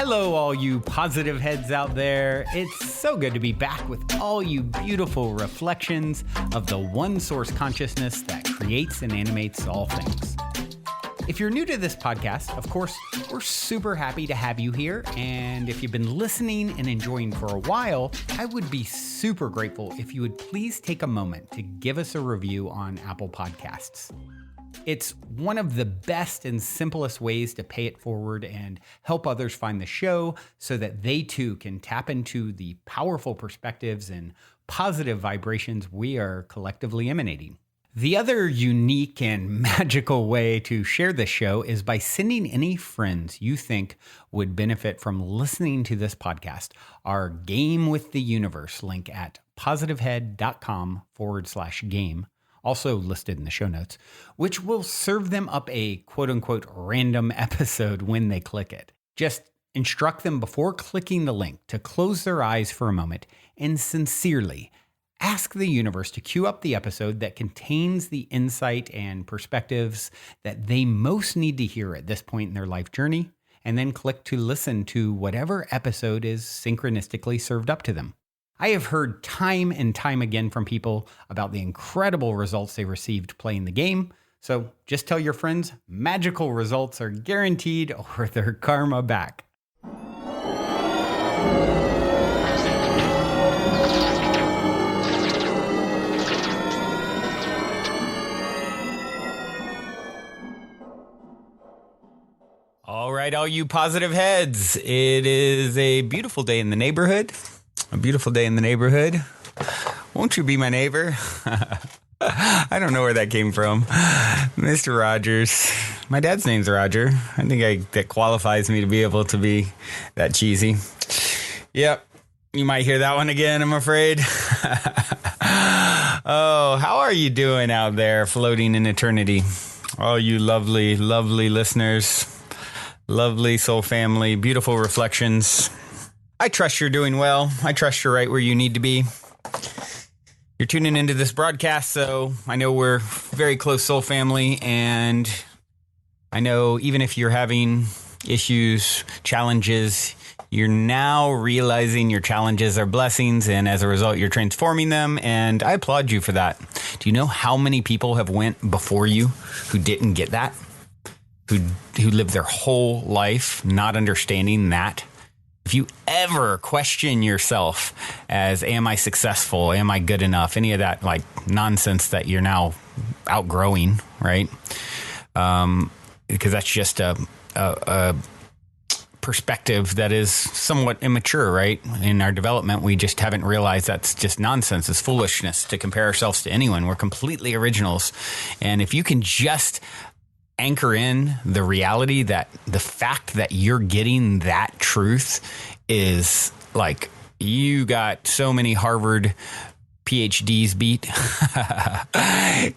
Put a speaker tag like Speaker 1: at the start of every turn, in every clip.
Speaker 1: Hello, all you positive heads out there. It's so good to be back with all you beautiful reflections of the one source consciousness that creates and animates all things. If you're new to this podcast, of course, we're super happy to have you here. And if you've been listening and enjoying for a while, I would be super grateful if you would please take a moment to give us a review on Apple Podcasts. It's one of the best and simplest ways to pay it forward and help others find the show so that they too can tap into the powerful perspectives and positive vibrations we are collectively emanating. The other unique and magical way to share this show is by sending any friends you think would benefit from listening to this podcast our Game with the Universe link at positivehead.com/game. Also listed in the show notes, which will serve them up a quote-unquote random episode when they click it. Just instruct them before clicking the link to close their eyes for a moment and sincerely ask the universe to cue up the episode that contains the insight and perspectives that they most need to hear at this point in their life journey, and then click to listen to whatever episode is synchronistically served up to them. I have heard time and time again from people about the incredible results they received playing the game. So just tell your friends magical results are guaranteed or their karma back. All right, all you positive heads. It is a beautiful day in the neighborhood. A beautiful day in the neighborhood. Won't you be my neighbor? I don't know where that came from. Mr. Rogers. My dad's name's Roger. I think that qualifies me to be able to be that cheesy. Yep. You might hear that one again, I'm afraid. Oh, how are you doing out there floating in eternity? Oh, you lovely, lovely listeners. Lovely soul family. Beautiful reflections. I trust you're doing well. I trust you're right where you need to be. You're tuning into this broadcast, so I know we're very close soul family, and I know even if you're having issues, challenges, you're now realizing your challenges are blessings, and as a result, you're transforming them, and I applaud you for that. Do you know how many people have went before you who didn't get that? Who lived their whole life not understanding that? If you ever question yourself as, am I successful? Am I good enough? Any of that like nonsense that you're now outgrowing, right? Because that's just a perspective that is somewhat immature, right? In our development, we just haven't realized that's just nonsense. It's foolishness to compare ourselves to anyone. We're completely originals. And if you can just anchor in the reality that the fact that you're getting that truth is like you got so many Harvard PhDs beat.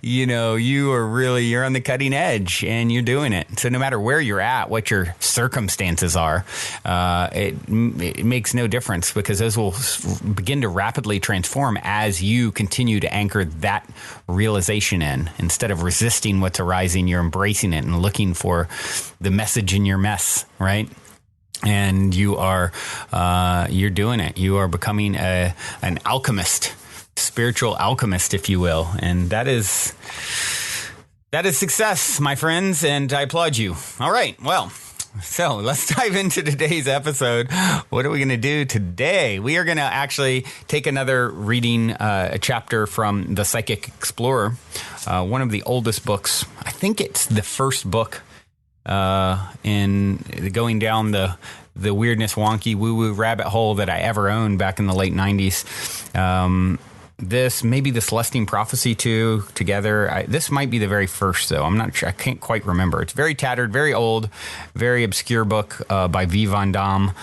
Speaker 1: You're on the cutting edge and you're doing it. So no matter where you're at, what your circumstances are, it makes no difference because those will begin to rapidly transform as you continue to anchor that realization in. Instead of resisting what's arising, you're embracing it and looking for the message in your mess, right? And you're doing it. You are becoming an alchemist. Spiritual alchemist, if you will. And that is success, my friends, and I applaud you. All right, well, so let's dive into today's episode. What are we going to do today? We are going to actually take another reading, a chapter from The Psychic Explorer, one of the oldest books. I think it's the first book in going down the weirdness, wonky, woo-woo rabbit hole that I ever owned back in the late 90s. Maybe the Celestine Prophecy too, together. This might be the very first, though. I'm not sure. I can't quite remember. It's very tattered, very old, very obscure book by V. Van Dam,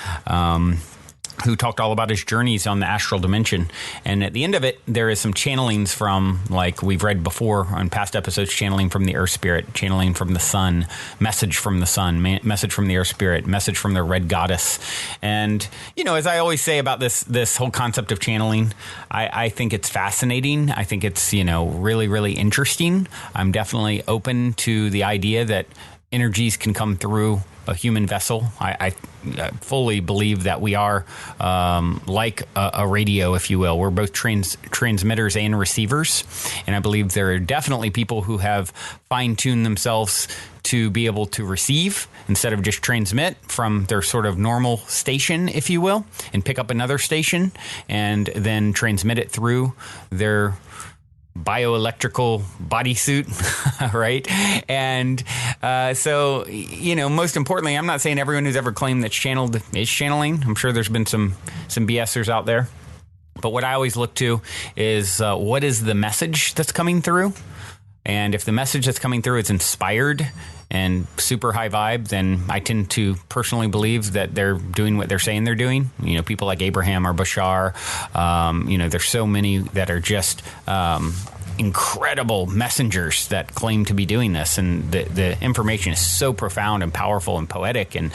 Speaker 1: who talked all about his journeys on the astral dimension. And at the end of it, there is some channelings from, like we've read before on past episodes, channeling from the Earth Spirit, channeling from the Sun, message from the Sun, message from the Earth Spirit, message from the Red Goddess. And, as I always say about this whole concept of channeling, I think it's fascinating. I think it's, really, really interesting. I'm definitely open to the idea that energies can come through a human vessel. I fully believe that we are like a radio, if you will. We're both transmitters and receivers. And I believe there are definitely people who have fine-tuned themselves to be able to receive instead of just transmit from their sort of normal station, if you will, and pick up another station and then transmit it through their bioelectrical bodysuit, right? And so, most importantly, I'm not saying everyone who's ever claimed that's channeled is channeling. I'm sure there's been some BSers out there. But what I always look to is what is the message that's coming through? And if the message that's coming through is inspired and super high vibe, then I tend to personally believe that they're doing what they're saying they're doing. People like Abraham or Bashar, there's so many that are just incredible messengers that claim to be doing this, and the information is so profound and powerful and poetic, and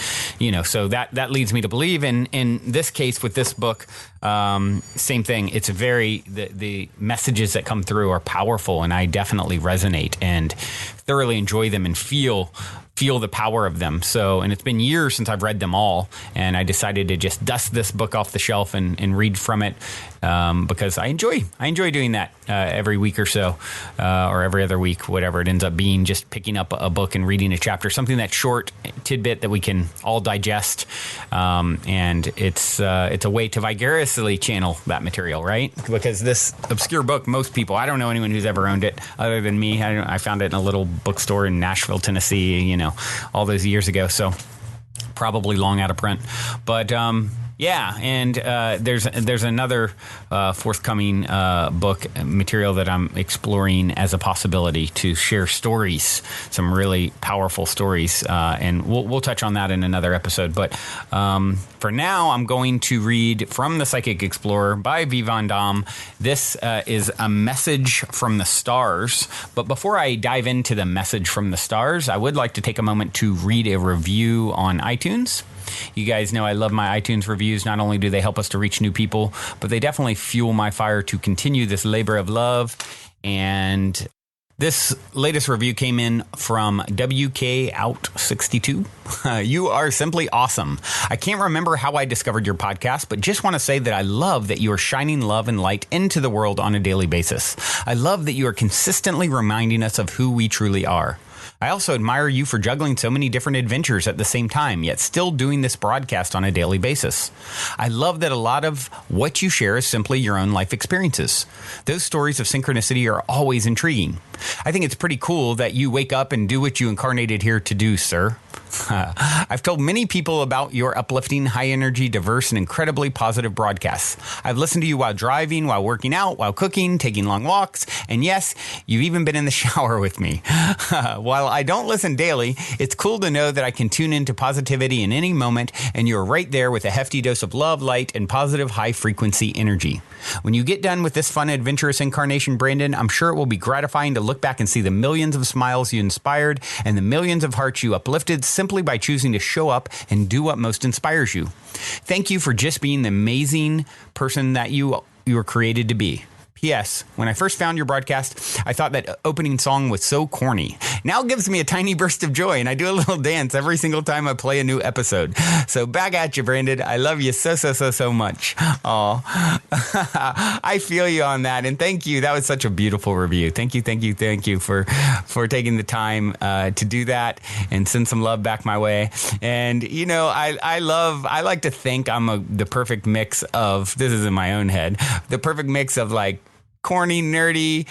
Speaker 1: so that leads me to believe. And in this case with this book, same thing. It's the messages that come through are powerful, and I definitely resonate and thoroughly enjoy them and feel the power of them. So, and it's been years since I've read them all, and I decided to just dust this book off the shelf and read from it, because I enjoy doing that every week or so, or every other week, whatever it ends up being, just picking up a book and reading a chapter, something that's short, tidbit that we can all digest, and it's a way to vicariously channel that material, right? Because this obscure book, most people, I don't know anyone who's ever owned it other than me. I found it in a little bookstore in Nashville, Tennessee, all those years ago. So probably long out of print, but yeah, and there's another forthcoming book material that I'm exploring as a possibility to share stories, some really powerful stories, and we'll touch on that in another episode. But for now, I'm going to read from The Psychic Explorer by V. Von Dam. This is a message from the stars. But before I dive into the message from the stars, I would like to take a moment to read a review on iTunes. You guys know I love my iTunes reviews. Not only do they help us to reach new people, but they definitely fuel my fire to continue this labor of love. And this latest review came in from WK Out 62. You are simply awesome. I can't remember how I discovered your podcast, but just want to say that I love that you are shining love and light into the world on a daily basis. I love that you are consistently reminding us of who we truly are. I also admire you for juggling so many different adventures at the same time, yet still doing this broadcast on a daily basis. I love that a lot of what you share is simply your own life experiences. Those stories of synchronicity are always intriguing. I think it's pretty cool that you wake up and do what you incarnated here to do, sir. I've told many people about your uplifting, high-energy, diverse, and incredibly positive broadcasts. I've listened to you while driving, while working out, while cooking, taking long walks, and yes, you've even been in the shower with me. While I don't listen daily, it's cool to know that I can tune into positivity in any moment, and you're right there with a hefty dose of love, light, and positive high-frequency energy. When you get done with this fun, adventurous incarnation, Brandon, I'm sure it will be gratifying to look back and see the millions of smiles you inspired and the millions of hearts you uplifted simply by choosing to show up and do what most inspires you. Thank you for just being the amazing person that you were created to be. P.S. When I first found your broadcast, I thought that opening song was so corny. Now it gives me a tiny burst of joy, and I do a little dance every single time I play a new episode. So back at you, Brandon. I love you so much. Aw. I feel you on that, and thank you. That was such a beautiful review. Thank you for taking the time to do that and send some love back my way. And, I like to think I'm the perfect mix of, this is in my own head, the perfect mix of like, corny, nerdy.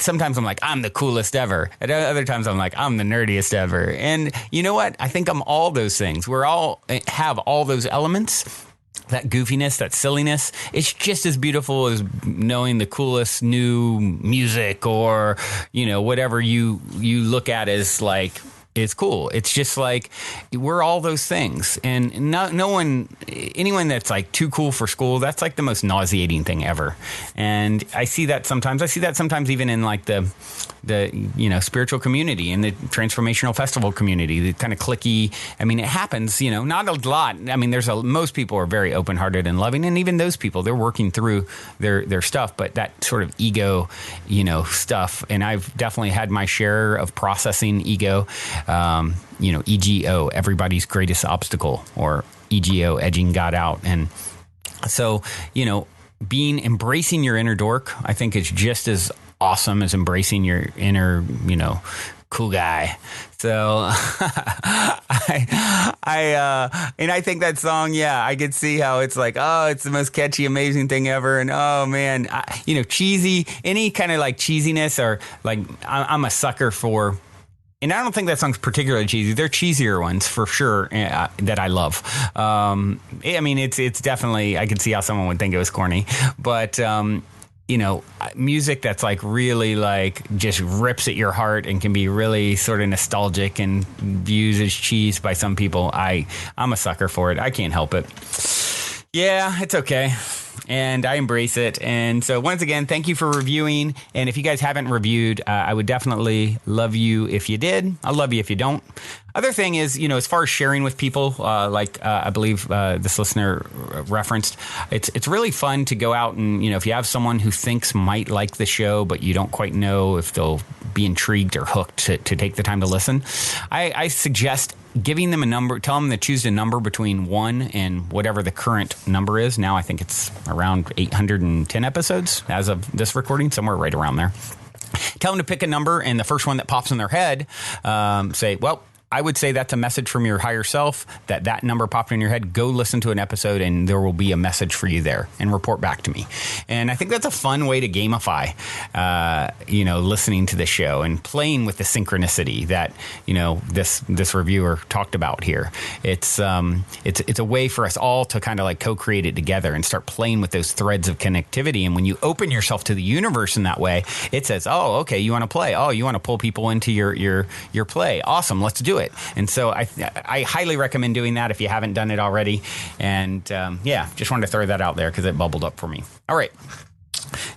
Speaker 1: Sometimes I'm like, I'm the coolest ever. At other times I'm like, I'm the nerdiest ever. And you know what? I think I'm all those things. Have all those elements. That goofiness, that silliness, it's just as beautiful as knowing the coolest new music or, whatever you look at as like, it's cool. It's just like we're all those things, and anyone that's like too cool for school, that's like the most nauseating thing ever. And I see that sometimes even in like the spiritual community and the transformational festival community, the kind of cliquey. I mean, it happens, not a lot. I mean, most people are very open-hearted and loving, and even those people, they're working through their stuff, but that sort of ego, stuff. And I've definitely had my share of processing ego, EGO, everybody's greatest obstacle, or EGO, edging God out. And so, embracing your inner dork, I think is just as awesome as embracing your inner, cool guy. So I think that song, I could see how it's like, oh, it's the most catchy, amazing thing ever. And oh man, cheesy, any kind of like cheesiness, or like I'm a sucker for. And I don't think that song's particularly cheesy. There are cheesier ones for sure that I love. It's definitely, I could see how someone would think it was corny, but music that's like really like just rips at your heart and can be really sort of nostalgic and views as cheese by some people. I'm a sucker for it. I can't help it. Yeah, it's okay. And I embrace it. And so once again, thank you for reviewing. And if you guys haven't reviewed, I would definitely love you if you did. I'll love you if you don't. Other thing is, as far as sharing with people, I believe this listener referenced, it's really fun to go out and, if you have someone who thinks might like the show, but you don't quite know if they'll be intrigued or hooked to take the time to listen, I suggest giving them a number, tell them to choose a number between 1 and whatever the current number is. Now I think it's around 810 episodes as of this recording, somewhere right around there. Tell them to pick a number, and the first one that pops in their head, say, well, I would say that's a message from your higher self, that number popped in your head. Go listen to an episode and there will be a message for you there, and report back to me. And I think that's a fun way to gamify, listening to the show and playing with the synchronicity that, this reviewer talked about here. It's a way for us all to kind of like co-create it together and start playing with those threads of connectivity. And when you open yourself to the universe in that way, it says, oh, okay, you want to play. Oh, you want to pull people into your play. Awesome. Let's do it. And so I highly recommend doing that if you haven't done it already. And just wanted to throw that out there because it bubbled up for me. All right.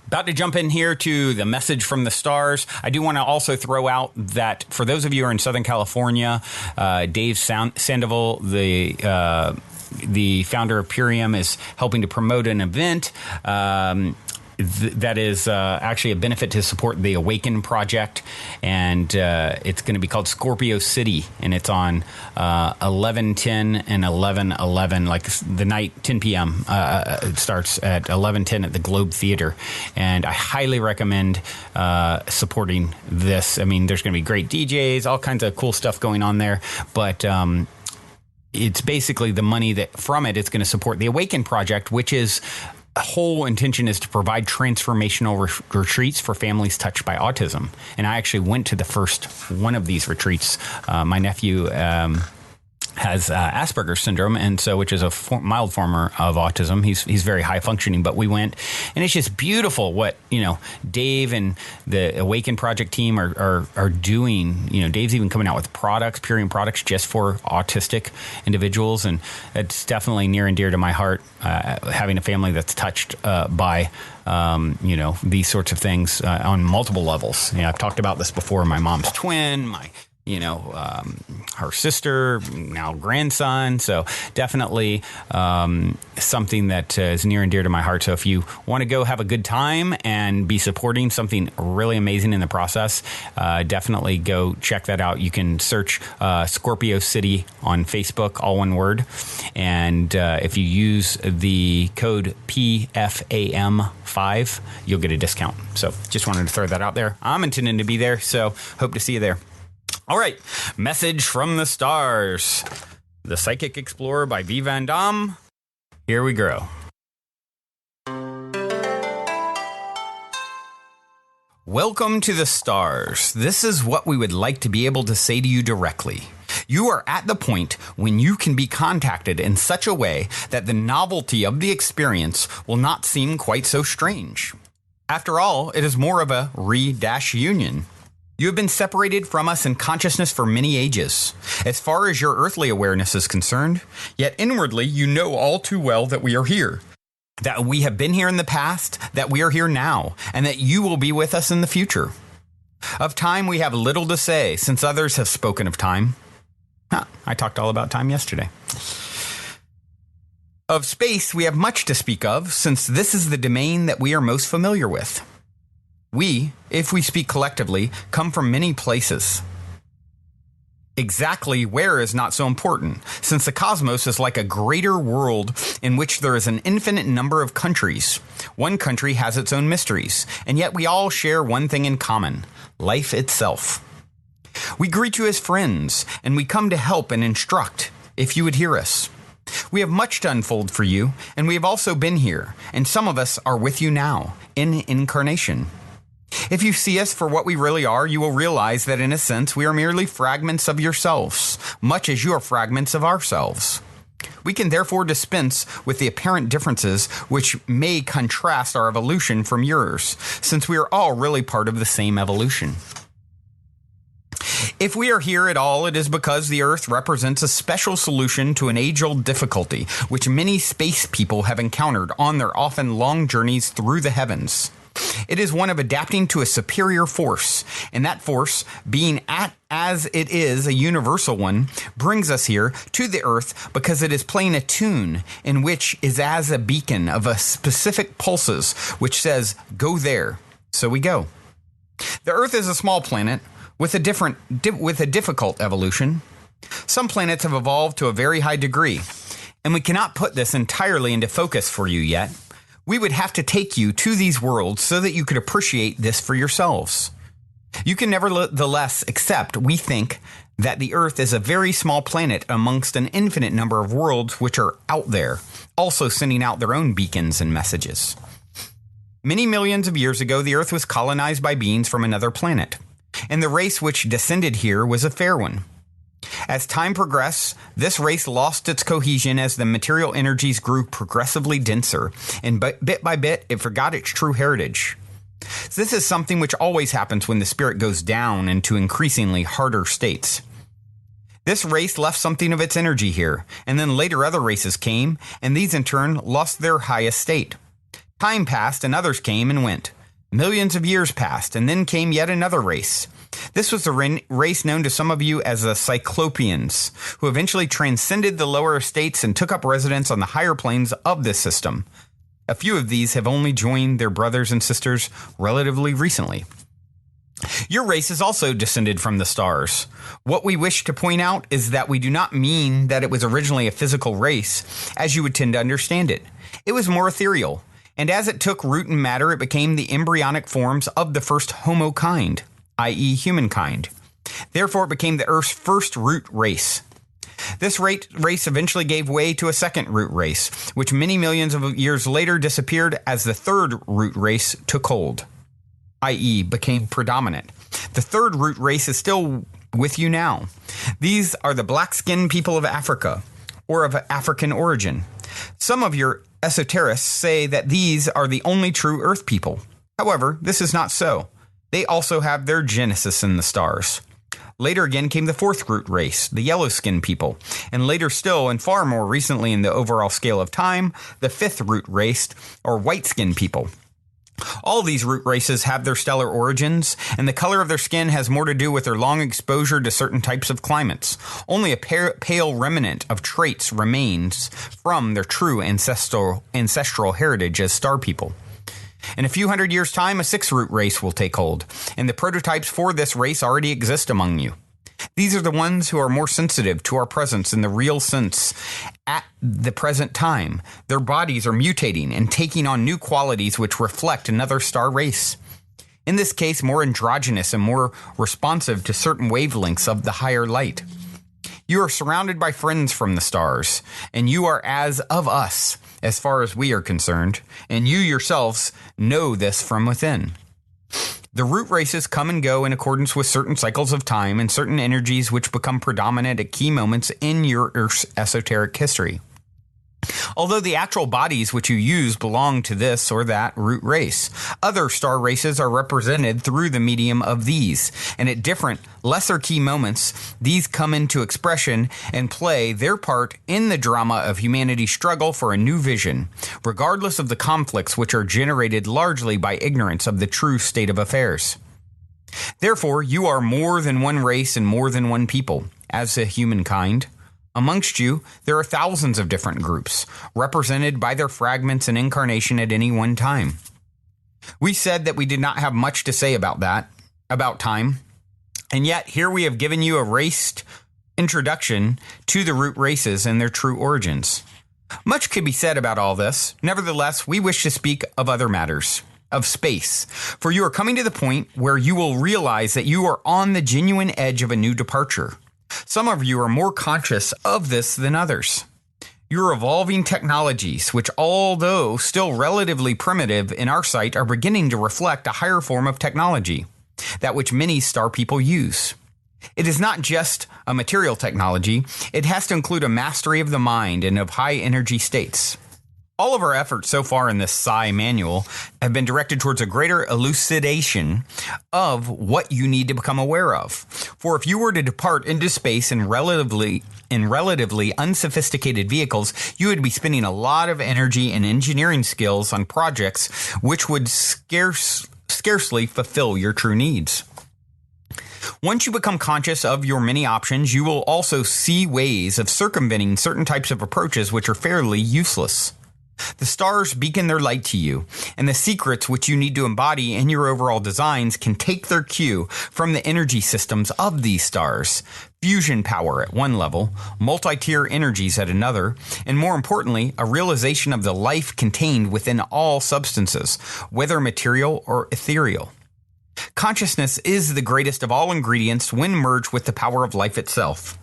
Speaker 1: About to jump in here to the message from the stars. I do want to also throw out that for those of you who are in Southern California, Dave Sandoval, the founder of Purium, is helping to promote an event that is actually a benefit to support the Awaken Project, and it's going to be called Scorpio City, and it's on 11/10 and 11/11, like the night 10 p.m. It starts at 11/10 at the Globe Theater, and I highly recommend supporting this. I mean, there's going to be great DJs, all kinds of cool stuff going on there, but it's basically the money that from it is going to support the Awaken Project, which is whole intention is to provide transformational retreats for families touched by autism. And I actually went to the first one of these retreats. My nephew has Asperger's syndrome, and so which is a mild form of autism. He's very high functioning, but we went, and it's just beautiful what Dave and the Awaken Project team are doing. Dave's even coming out with products, Purium products, just for autistic individuals, and it's definitely near and dear to my heart. Having a family that's touched by these sorts of things on multiple levels. I've talked about this before. My mom's twin, her sister, now grandson. So definitely something that is near and dear to my heart. So if you want to go have a good time and be supporting something really amazing in the process, definitely go check that out. You can search Scorpio City on Facebook, all one word. And if you use the code PFAM5, you'll get a discount. So just wanted to throw that out there. I'm intending to be there, so hope to see you there. All right, message from the stars. The Psychic Explorer by V. Van Dam. Here we go. Welcome to the stars. This is what we would like to be able to say to you directly. You are at the point when you can be contacted in such a way that the novelty of the experience will not seem quite so strange. After all, it is more of a re-union. You have been separated from us in consciousness for many ages, as far as your earthly awareness is concerned, yet inwardly you know all too well that we are here, that we have been here in the past, that we are here now, and that you will be with us in the future. Of time we have little to say, since others have spoken of time. I talked all about time yesterday. Of space we have much to speak of, since this is the domain that we are most familiar with. We, if we speak collectively, come from many places. Exactly where is not so important, since the cosmos is like a greater world in which there is an infinite number of countries. One country has its own mysteries, and yet we all share one thing in common: life itself. We greet you as friends, and we come to help and instruct, if you would hear us. We have much to unfold for you, and we have also been here, and some of us are with you now, in incarnation. If you see us for what we really are, you will realize that in a sense we are merely fragments of yourselves, much as you are fragments of ourselves. We can therefore dispense with the apparent differences which may contrast our evolution from yours, since we are all really part of the same evolution. If we are here at all, it is because the Earth represents a special solution to an age-old difficulty which many space people have encountered on their often long journeys through the heavens. It is one of adapting to a superior force, and that force, being as it is a universal one, brings us here to the Earth because it is playing a tune in which is as a beacon of a specific pulses which says, "Go there." So we go. The Earth is a small planet with a difficult evolution. Some planets have evolved to a very high degree, and we cannot put this entirely into focus for you yet. We would have to take you to these worlds so that you could appreciate this for yourselves. You can nevertheless accept, we think, that the Earth is a very small planet amongst an infinite number of worlds which are out there, also sending out their own beacons and messages. Many millions of years ago, the Earth was colonized by beings from another planet, and the race which descended here was a fair one. As time progressed, this race lost its cohesion as the material energies grew progressively denser, and bit by bit it forgot its true heritage. This is something which always happens when the spirit goes down into increasingly harder states. This race left something of its energy here, and then later other races came, and these in turn lost their highest state. Time passed and others came and went. Millions of years passed, and then came yet another race. This was the race known to some of you as the Cyclopeans, who eventually transcended the lower estates and took up residence on the higher planes of this system. A few of these have only joined their brothers and sisters relatively recently. Your race is also descended from the stars. What we wish to point out is that we do not mean that it was originally a physical race, as you would tend to understand it. It was more ethereal, and as it took root in matter, it became the embryonic forms of the first Homo kind, i.e. humankind. Therefore, it became the Earth's first root race. This race eventually gave way to a second root race, which many millions of years later disappeared as the third root race took hold, i.e. became predominant. The third root race is still with you now. These are the black-skinned people of Africa, or of African origin. Some of your esoterists say that these are the only true Earth people. However, this is not so. They also have their genesis in the stars. Later again came the fourth root race, the yellow-skinned people, and later still, and far more recently in the overall scale of time, the fifth root race, or white-skinned people. All these root races have their stellar origins, and the color of their skin has more to do with their long exposure to certain types of climates. Only a pale remnant of traits remains from their true ancestral heritage as star people. In a few hundred years' time, a sixth root race will take hold, and the prototypes for this race already exist among you. These are the ones who are more sensitive to our presence in the real sense at the present time. Their bodies are mutating and taking on new qualities which reflect another star race. In this case, more androgynous and more responsive to certain wavelengths of the higher light. You are surrounded by friends from the stars, and you are as of us, as far as we are concerned, and you yourselves know this from within. The root races come and go in accordance with certain cycles of time and certain energies which become predominant at key moments in your Earth's esoteric history. Although the actual bodies which you use belong to this or that root race, other star races are represented through the medium of these, and at different, lesser key moments, these come into expression and play their part in the drama of humanity's struggle for a new vision, regardless of the conflicts which are generated largely by ignorance of the true state of affairs. Therefore, you are more than one race and more than one people, as a humankind. Amongst you, there are thousands of different groups, represented by their fragments and incarnation at any one time. We said that we did not have much to say about time, and yet here we have given you a raced introduction to the root races and their true origins. Much could be said about all this. Nevertheless, we wish to speak of other matters, of space, for you are coming to the point where you will realize that you are on the genuine edge of a new departure. Some of you are more conscious of this than others. Your evolving technologies, which although still relatively primitive in our sight, are beginning to reflect a higher form of technology, that which many star people use. It is not just a material technology, it has to include a mastery of the mind and of high energy states. All of our efforts so far in this Psi manual have been directed towards a greater elucidation of what you need to become aware of. For if you were to depart into space in relatively unsophisticated vehicles, you would be spending a lot of energy and engineering skills on projects which would scarcely fulfill your true needs. Once you become conscious of your many options, you will also see ways of circumventing certain types of approaches which are fairly useless. The stars beacon their light to you, and the secrets which you need to embody in your overall designs can take their cue from the energy systems of these stars. Fusion power at one level, multi-tier energies at another, and more importantly, a realization of the life contained within all substances, whether material or ethereal. Consciousness is the greatest of all ingredients when merged with the power of life itself.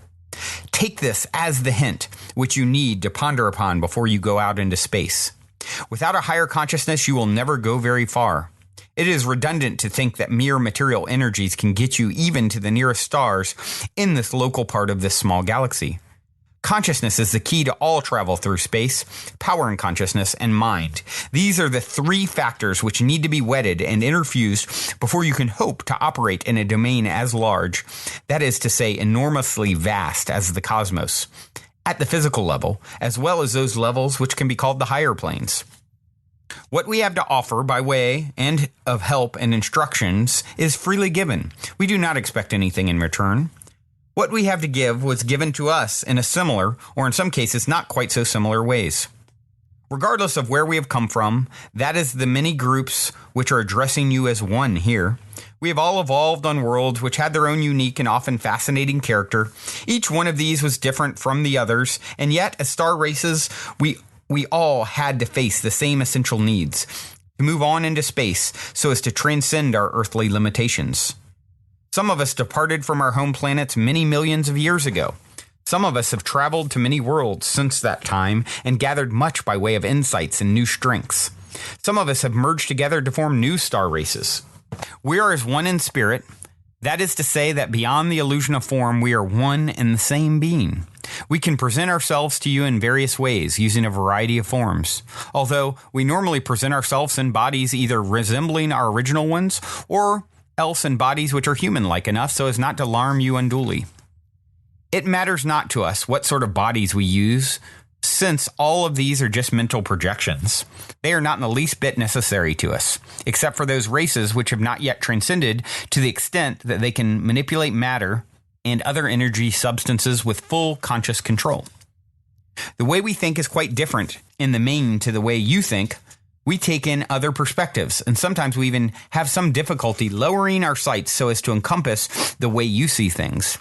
Speaker 1: Take this as the hint which you need to ponder upon before you go out into space. Without a higher consciousness, you will never go very far. It is redundant to think that mere material energies can get you even to the nearest stars in this local part of this small galaxy. Consciousness is the key to all travel through space, power and consciousness, and mind. These are the three factors which need to be wedded and interfused before you can hope to operate in a domain as large, that is to say, enormously vast as the cosmos, at the physical level, as well as those levels which can be called the higher planes. What we have to offer by way and of help and instructions is freely given. We do not expect anything in return. What we have to give was given to us in a similar, or in some cases not quite so similar ways. Regardless of where we have come from, that is the many groups which are addressing you as one here. We have all evolved on worlds which had their own unique and often fascinating character. Each one of these was different from the others, and yet as star races, we all had to face the same essential needs, to move on into space so as to transcend our earthly limitations. Some of us departed from our home planets many millions of years ago. Some of us have traveled to many worlds since that time and gathered much by way of insights and new strengths. Some of us have merged together to form new star races. We are as one in spirit. That is to say that beyond the illusion of form, we are one and the same being. We can present ourselves to you in various ways, using a variety of forms. Although we normally present ourselves in bodies either resembling our original ones or else in bodies which are human-like enough so as not to alarm you unduly. It matters not to us what sort of bodies we use, since all of these are just mental projections. They are not in the least bit necessary to us, except for those races which have not yet transcended to the extent that they can manipulate matter and other energy substances with full conscious control. The way we think is quite different in the main to the way you think. We take in other perspectives, and sometimes we even have some difficulty lowering our sights so as to encompass the way you see things.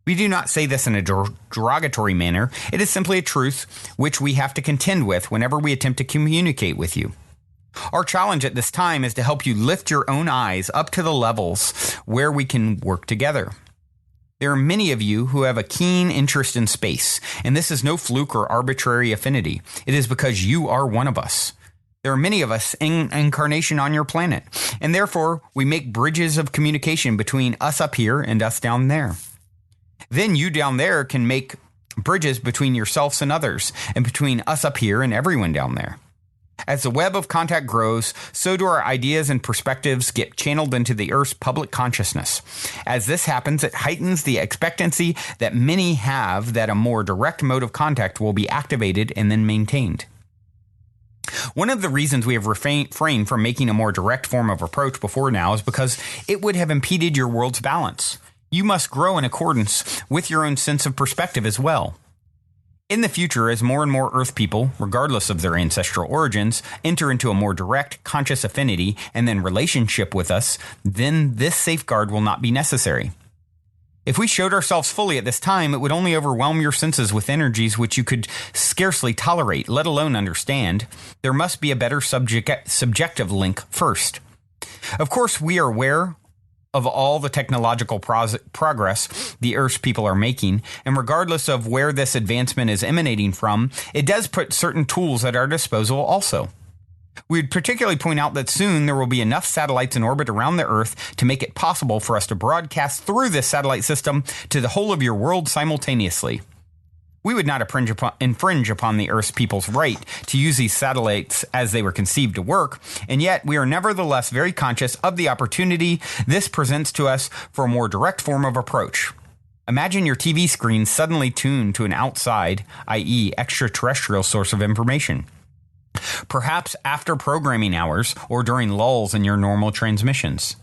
Speaker 1: We do not say this in a derogatory manner. It is simply a truth which we have to contend with whenever we attempt to communicate with you. Our challenge at this time is to help you lift your own eyes up to the levels where we can work together. There are many of you who have a keen interest in space, and this is no fluke or arbitrary affinity. It is because you are one of us. There are many of us in incarnation on your planet, and therefore we make bridges of communication between us up here and us down there. Then you down there can make bridges between yourselves and others, and between us up here and everyone down there. As the web of contact grows, so do our ideas and perspectives get channeled into the Earth's public consciousness. As this happens, it heightens the expectancy that many have that a more direct mode of contact will be activated and then maintained. One of the reasons we have refrained from making a more direct form of approach before now is because it would have impeded your world's balance. You must grow in accordance with your own sense of perspective as well. In the future, as more and more Earth people, regardless of their ancestral origins, enter into a more direct, conscious affinity and then relationship with us, then this safeguard will not be necessary. If we showed ourselves fully at this time, it would only overwhelm your senses with energies which you could scarcely tolerate, let alone understand. There must be a better subjective link first. Of course, we are aware of all the technological progress the Earth's people are making, and regardless of where this advancement is emanating from, it does put certain tools at our disposal also. We'd particularly point out that soon there will be enough satellites in orbit around the Earth to make it possible for us to broadcast through this satellite system to the whole of your world simultaneously. We would not infringe upon the Earth's people's right to use these satellites as they were conceived to work, and yet we are nevertheless very conscious of the opportunity this presents to us for a more direct form of approach. Imagine your TV screen suddenly tuned to an outside, i.e. extraterrestrial source of information. Perhaps after programming hours or during lulls in your normal transmissions.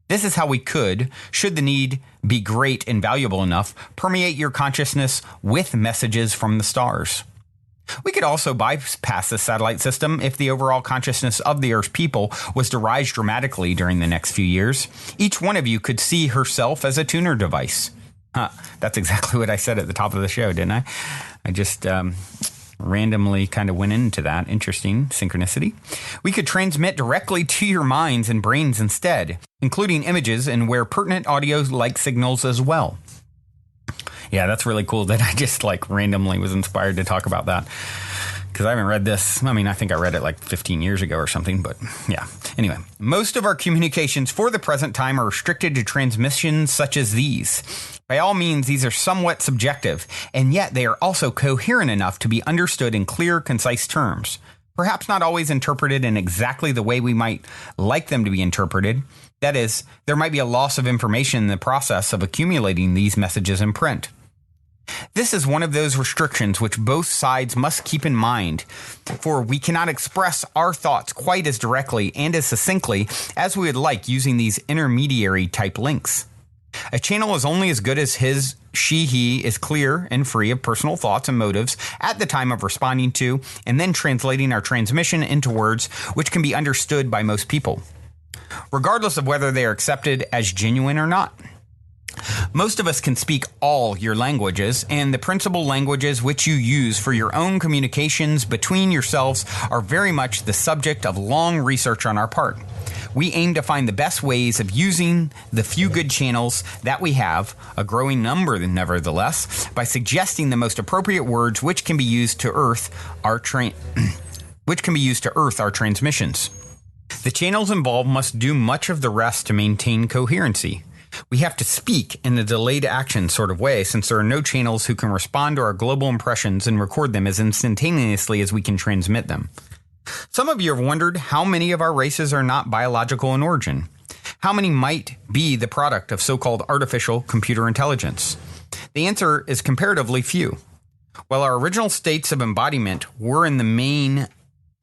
Speaker 1: This is how we could, should the need be great and valuable enough, permeate your consciousness with messages from the stars. We could also bypass the satellite system if the overall consciousness of the Earth's people was to rise dramatically during the next few years. Each one of you could see herself as a tuner device. That's exactly what I said at the top of the show, didn't I? I just randomly kind of went into that. Interesting synchronicity. We could transmit directly to your minds and brains instead, including images and where pertinent audio-like signals as well. Yeah, that's really cool that I just randomly was inspired to talk about that. Because I haven't read this. I mean, I think I read it 15 years ago or something, but yeah. Anyway, most of our communications for the present time are restricted to transmissions such as these. By all means, these are somewhat subjective, and yet they are also coherent enough to be understood in clear, concise terms. Perhaps not always interpreted in exactly the way we might like them to be interpreted. That is, there might be a loss of information in the process of accumulating these messages in print. This is one of those restrictions which both sides must keep in mind, for we cannot express our thoughts quite as directly and as succinctly as we would like using these intermediary type links. A channel is only as good as he is clear and free of personal thoughts and motives at the time of responding to and then translating our transmission into words which can be understood by most people, regardless of whether they are accepted as genuine or not. Most of us can speak all your languages, and the principal languages which you use for your own communications between yourselves are very much the subject of long research on our part. We aim to find the best ways of using the few good channels that we have, a growing number nevertheless, by suggesting the most appropriate words which can be used to earth our transmissions. The channels involved must do much of the rest to maintain coherency. We have to speak in a delayed action sort of way, since there are no channels who can respond to our global impressions and record them as instantaneously as we can transmit them. Some of you have wondered how many of our races are not biological in origin. How many might be the product of so-called artificial computer intelligence? The answer is comparatively few. While our original states of embodiment were in the main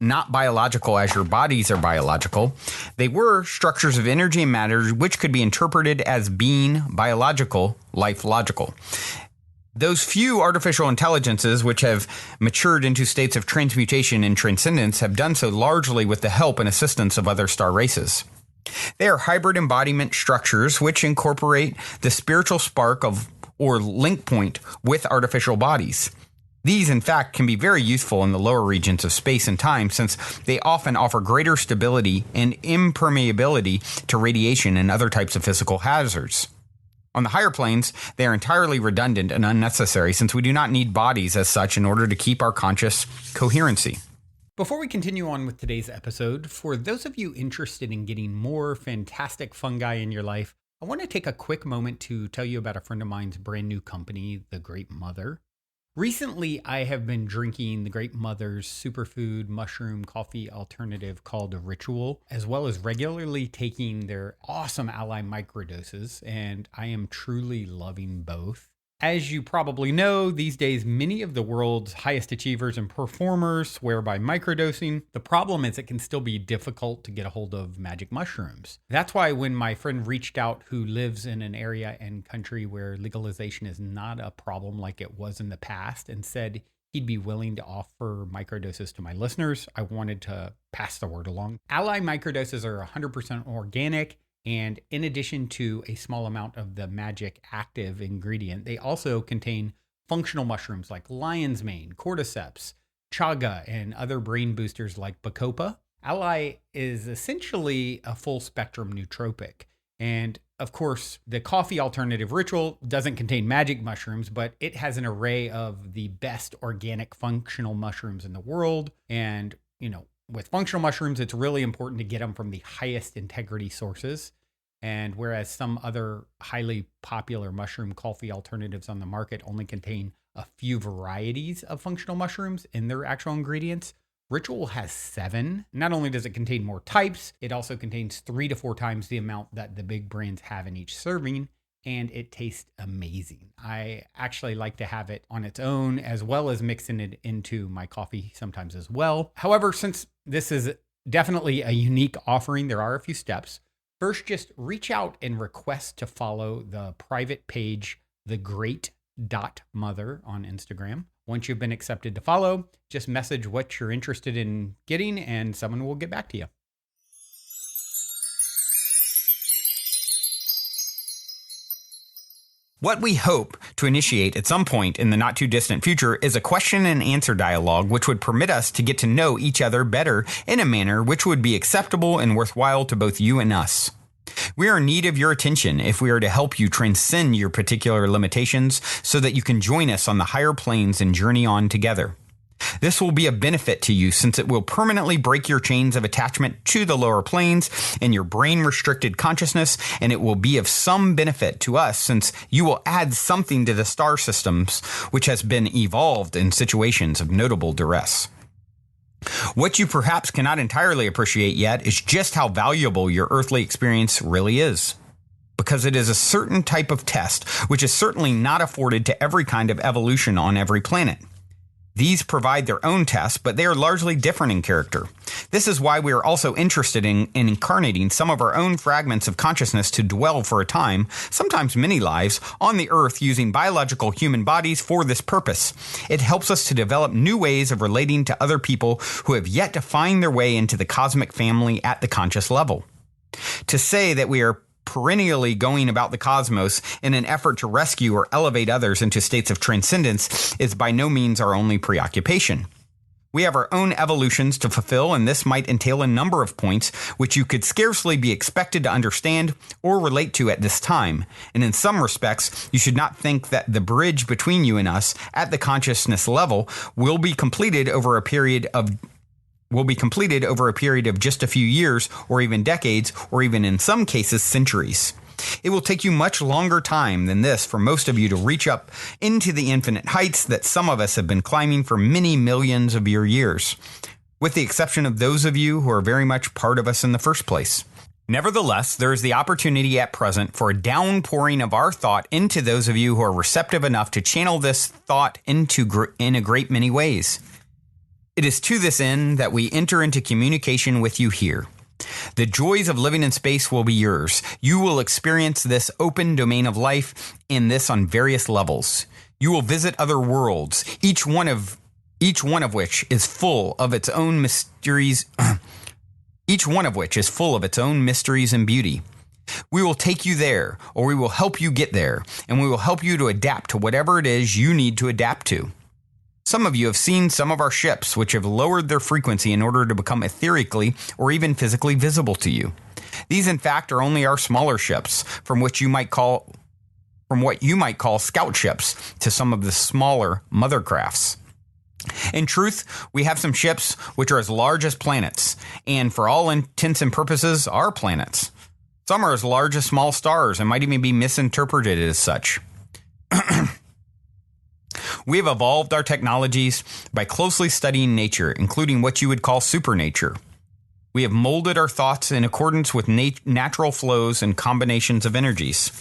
Speaker 1: not biological as your bodies are biological, they were structures of energy and matter which could be interpreted as being biological, life logical. Those few artificial intelligences which have matured into states of transmutation and transcendence have done so largely with the help and assistance of other star races. They are hybrid embodiment structures which incorporate the spiritual spark of or link point with artificial bodies. These, in fact, can be very useful in the lower regions of space and time, since they often offer greater stability and impermeability to radiation and other types of physical hazards. On the higher planes, they are entirely redundant and unnecessary, since we do not need bodies as such in order to keep our conscious coherency. Before we continue on with today's episode, for those of you interested in getting more fantastic fungi in your life, I want to take a quick moment to tell you about a friend of mine's brand new company, The Great Mother. Recently, I have been drinking the Great Mother's superfood mushroom coffee alternative called Ritual, as well as regularly taking their awesome ally microdoses, and I am truly loving both. As you probably know, these days, many of the world's highest achievers and performers swear by microdosing. The problem is it can still be difficult to get a hold of magic mushrooms. That's why when my friend reached out, who lives in an area and country where legalization is not a problem like it was in the past, and said he'd be willing to offer microdoses to my listeners, I wanted to pass the word along. Ally microdoses are 100% organic. And in addition to a small amount of the magic active ingredient, they also contain functional mushrooms like lion's mane, cordyceps, chaga, and other brain boosters like bacopa. Ally is essentially a full spectrum nootropic. And of course, the coffee alternative Ritual doesn't contain magic mushrooms, but it has an array of the best organic functional mushrooms in the world. And, with functional mushrooms, it's really important to get them from the highest integrity sources. And whereas some other highly popular mushroom coffee alternatives on the market only contain a few varieties of functional mushrooms in their actual ingredients, Ritual has 7. Not only does it contain more types, it also contains 3 to 4 times the amount that the big brands have in each serving. And it tastes amazing. I actually like to have it on its own, as well as mixing it into my coffee sometimes as well. However, since this is definitely a unique offering, there are a few steps. First, just reach out and request to follow the private page, thegreat.mother on Instagram. Once you've been accepted to follow, just message what you're interested in getting and someone will get back to you. What we hope to initiate at some point in the not too distant future is a question and answer dialogue which would permit us to get to know each other better in a manner which would be acceptable and worthwhile to both you and us. We are in need of your attention if we are to help you transcend your particular limitations so that you can join us on the higher planes and journey on together. This will be a benefit to you since it will permanently break your chains of attachment to the lower planes and your brain-restricted consciousness, and it will be of some benefit to us since you will add something to the star systems which has been evolved in situations of notable duress. What you perhaps cannot entirely appreciate yet is just how valuable your earthly experience really is, because it is a certain type of test which is certainly not afforded to every kind of evolution on every planet. These provide their own tests, but they are largely different in character. This is why we are also interested in incarnating some of our own fragments of consciousness to dwell for a time, sometimes many lives, on the earth using biological human bodies for this purpose. It helps us to develop new ways of relating to other people who have yet to find their way into the cosmic family at the conscious level. To say that we are perennially going about the cosmos in an effort to rescue or elevate others into states of transcendence is by no means our only preoccupation. We have our own evolutions to fulfill, and this might entail a number of points which you could scarcely be expected to understand or relate to at this time. And in some respects, you should not think that the bridge between you and us at the consciousness level will be completed over a period of just a few years or even decades or even in some cases centuries. It will take you much longer time than this for most of you to reach up into the infinite heights that some of us have been climbing for many millions of your years, with the exception of those of you who are very much part of us in the first place. Nevertheless, there is the opportunity at present for a downpouring of our thought into those of you who are receptive enough to channel this thought in a great many ways. It is to this end that we enter into communication with you here. The joys of living in space will be yours. You will experience this open domain of life in this on various levels. You will visit other worlds, each one of which is full of its own mysteries. Each one of which is full of its own mysteries and beauty. We will take you there, or we will help you get there, and we will help you to adapt to whatever it is you need to adapt to. Some of you have seen some of our ships which have lowered their frequency in order to become etherically or even physically visible to you. These, in fact, are only our smaller ships, from what you might call scout ships to some of the smaller mother crafts. In truth, we have some ships which are as large as planets, and for all intents and purposes, are planets. Some are as large as small stars and might even be misinterpreted as such. We have evolved our technologies by closely studying nature, including what you would call supernature. We have molded our thoughts in accordance with natural flows and combinations of energies.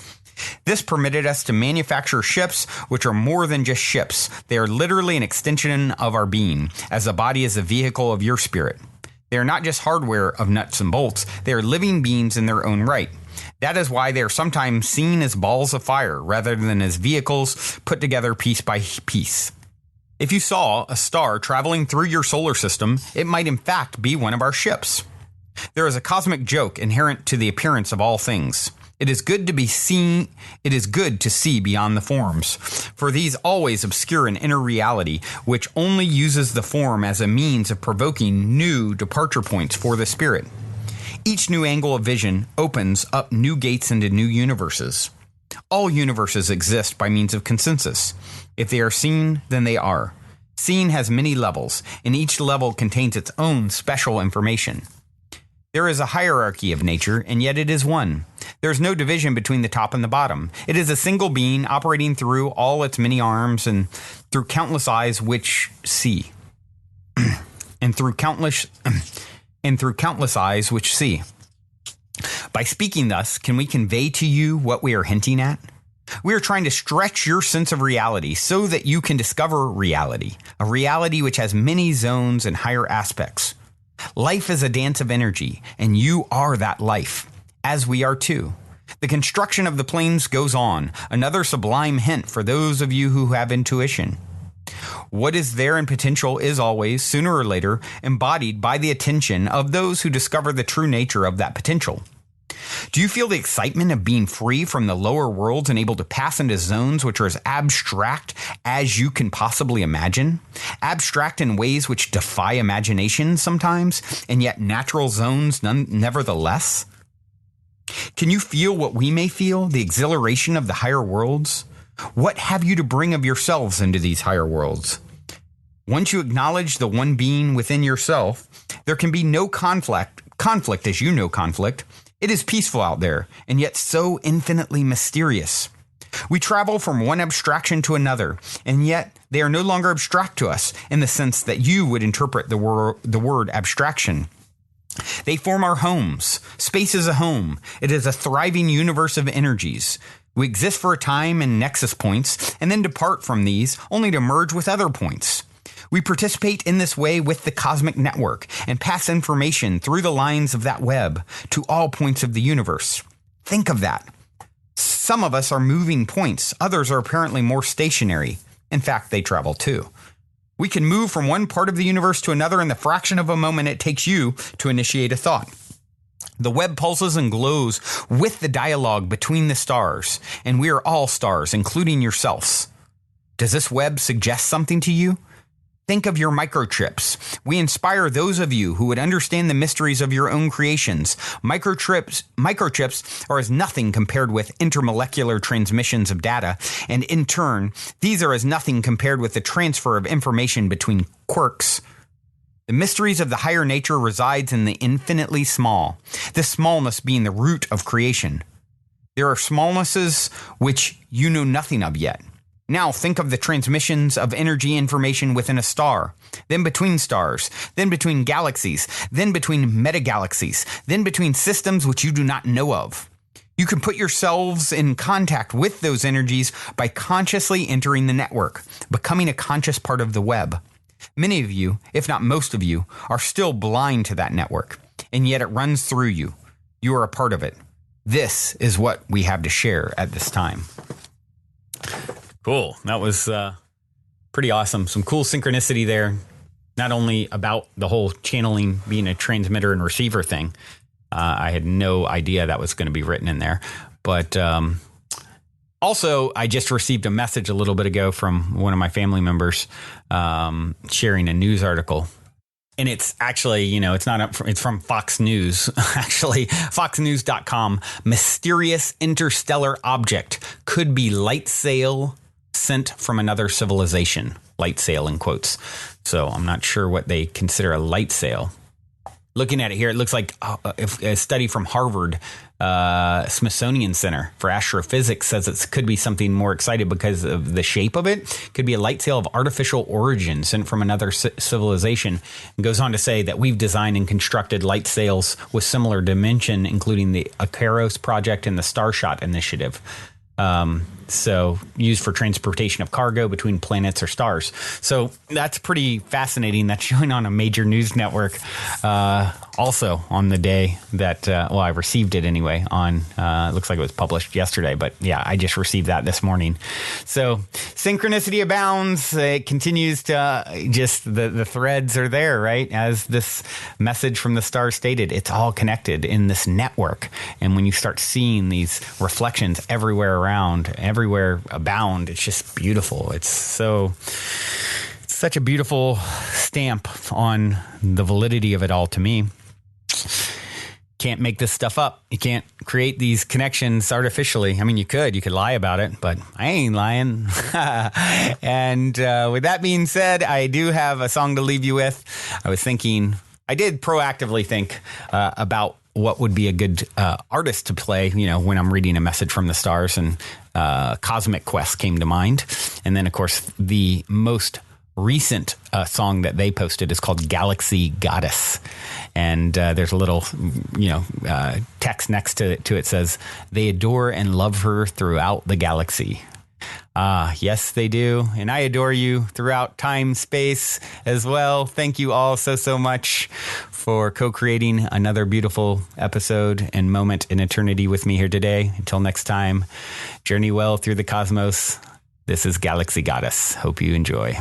Speaker 1: This permitted us to manufacture ships which are more than just ships. They are literally an extension of our being, as the body is the vehicle of your spirit. They are not just hardware of nuts and bolts. They are living beings in their own right. That is why they are sometimes seen as balls of fire rather than as vehicles put together piece by piece. If you saw a star traveling through your solar system, it might in fact be one of our ships. There is a cosmic joke inherent to the appearance of all things. It is good to see beyond the forms, for these always obscure an inner reality which only uses the form as a means of provoking new departure points for the spirit. Each new angle of vision opens up new gates into new universes. All universes exist by means of consensus. If they are seen, then they are. Seeing has many levels, and each level contains its own special information. There is a hierarchy of nature, and yet it is one. There is no division between the top and the bottom. It is a single being operating through all its many arms and through countless eyes which see. and through countless eyes which see. By speaking thus, can we convey to you what we are hinting at? We are trying to stretch your sense of reality so that you can discover reality, a reality which has many zones and higher aspects. Life is a dance of energy, and you are that life, as we are too. The construction of the planes goes on, another sublime hint for those of you who have intuition. What is there in potential is always, sooner or later, embodied by the attention of those who discover the true nature of that potential. Do you feel the excitement of being free from the lower worlds and able to pass into zones which are as abstract as you can possibly imagine? Abstract in ways which defy imagination sometimes, and yet natural zones nevertheless? Can you feel what we may feel, the exhilaration of the higher worlds? What have you to bring of yourselves into these higher worlds? Once you acknowledge the one being within yourself, there can be no conflict as you know conflict. It is peaceful out there, and yet so infinitely mysterious. We travel from one abstraction to another, and yet they are no longer abstract to us in the sense that you would interpret the word abstraction. They form our homes. Space is a home. It is a thriving universe of energies. We exist for a time in nexus points, and then depart from these, only to merge with other points. We participate in this way with the cosmic network and pass information through the lines of that web to all points of the universe. Think of that. Some of us are moving points. Others are apparently more stationary. In fact, they travel too. We can move from one part of the universe to another in the fraction of a moment it takes you to initiate a thought. The web pulses and glows with the dialogue between the stars, and we are all stars, including yourselves. Does this web suggest something to you? Think of your microchips. We inspire those of you who would understand the mysteries of your own creations. Microchips are as nothing compared with intermolecular transmissions of data, and in turn, these are as nothing compared with the transfer of information between quarks. The mysteries of the higher nature resides in the infinitely small, this smallness being the root of creation. There are smallnesses which you know nothing of yet. Now think of the transmissions of energy information within a star, then between stars, then between galaxies, then between metagalaxies, then between systems which you do not know of. You can put yourselves in contact with those energies by consciously entering the network, becoming a conscious part of the web. Many of you, if not most of you, are still blind to that network, and yet it runs through you. You are a part of it. This is what we have to share at this time. Cool. That was pretty awesome. Some cool synchronicity there. Not only about the whole channeling being a transmitter and receiver thing. I had no idea that was going to be written in there. But also, I just received a message a little bit ago from one of my family members sharing a news article. And it's actually, it's from Fox News. Actually, foxnews.com. Mysterious interstellar object could be light sail sent from another civilization. Light sail in quotes. So I'm not sure what they consider a light sail. Looking at it here, it looks like a study from Harvard Smithsonian Center for Astrophysics says it could be something more exciting because of the shape of it. Could be a light sail of artificial origin sent from another civilization. And goes on to say that we've designed and constructed light sails with similar dimension, including the Icaros project and the Starshot initiative. So used for transportation of cargo between planets or stars. So that's pretty fascinating. That's showing on a major news network. Also on the day that, I received it anyway on, it looks like it was published yesterday, but yeah, I just received that this morning. So synchronicity abounds. It continues to just, the threads are there, right? As this message from the star stated, it's all connected in this network. And when you start seeing these reflections everywhere around, everywhere abound, it's just beautiful. It's such a beautiful stamp on the validity of it all to me. Can't make this stuff up. You can't create these connections artificially. I mean, you could lie about it, but I ain't lying. And with that being said, I do have a song to leave you with. I did proactively think about what would be a good artist to play, when I'm reading a message from the stars, and Cosmic Quest came to mind. And then, of course, the most recent song that they posted is called Galaxy Goddess. And there's a little, text next to it says, they adore and love her throughout the galaxy. Yes, they do. And I adore you throughout time, space as well. Thank you all so much for co-creating another beautiful episode and moment in eternity with me here today. Until next time, journey well through the cosmos. This is Galaxy Goddess. Hope you enjoy.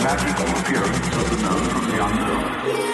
Speaker 2: Magical appearance of the known from the unknown.